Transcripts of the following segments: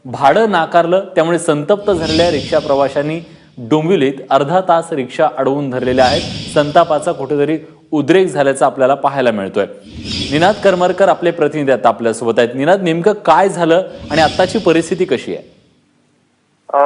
भाडं नाकारलं, त्यामुळे संतप्त झालेल्या रिक्षा प्रवाशांनी डोंबिवलीत अर्धा तास रिक्षा अडवून धरलेल्या आहेत। संतापाचा कुठेतरी उद्रेक झाल्याचं आपल्याला पाहायला मिळतोय। निनाद करमरकर आपले प्रतिनिधी आता आपल्यासोबत आहेत। निनाद, नेमकं काय झालं आणि आत्ताची परिस्थिती कशी आहे?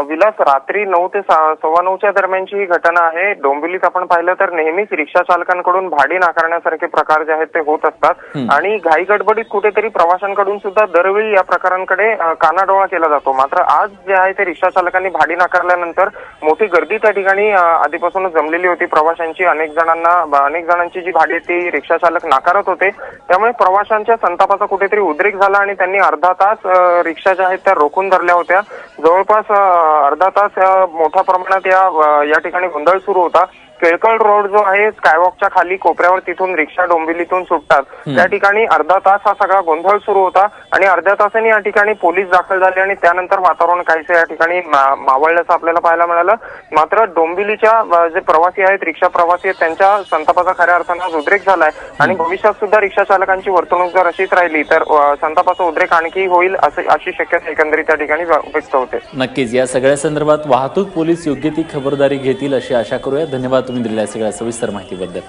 विलास, रात्री 9 ते 9:15च्या दरम्यानची ही घटना आहे। डोंबिवलीत आपण पाहिलं तर नेहमीच रिक्षा चालकांकडून भाडे नाकारण्यासारखे प्रकार जे आहेत ते होत असतात आणि घाई गडबडीत कुठेतरी प्रवाशांकडून सुद्धा दरवेळी या प्रकारांकडे कानाडोळा केला जातो। मात्र आज जे आहे ते रिक्षा चालकांनी भाडे नाकारल्यानंतर मोठी गर्दी त्या ठिकाणी आधीपासूनच जमलेली होती प्रवाशांची। अनेक जणांची जी भाडे ती रिक्षा चालक नाकारत होते, त्यामुळे प्रवाशांच्या संतापाचा कुठेतरी उद्रेक झाला आणि त्यांनी अर्धा तास रिक्षा ज्या आहेत त्या रोखून धरल्या होत्या। जवळपास अर्धा तास मोठ्या प्रमाणात या ठिकाणी गोंधळ सुरू होता। केळकर रोड जो आहे स्कायवॉकच्या खाली कोपऱ्यावर, तिथून रिक्षा डोंबिवलीतून सुटतात त्या ठिकाणी अर्धा तास हा सगळा गोंधळ सुरू होता आणि अर्ध्या तासाने या ठिकाणी पोलीस दाखल झाले आणि त्यानंतर वातावरण काहीसे या ठिकाणी मावळल्याचं आपल्याला पाहायला मिळालं। मात्र डोंबिवलीच्या जे प्रवासी आहेत, रिक्षा प्रवासी आहेत, त्यांच्या संतापाचा खऱ्या अर्थानं आज उद्रेक झालाय आणि भविष्यात सुद्धा रिक्षा चालकांची वर्तणूक जर अशीच राहिली तर संतापाचा उद्रेक आणखी होईल अशी शक्यता एकंदरीत त्या ठिकाणी व्यक्त होते। नक्कीच या सगळ्या संदर्भात वाहतूक पोलीस योग्य ती खबरदारी घेतील अशी आशा करूया। धन्यवाद तुम्ही दिलेल्या सगळ्या सविस्तर माहितीबद्दल।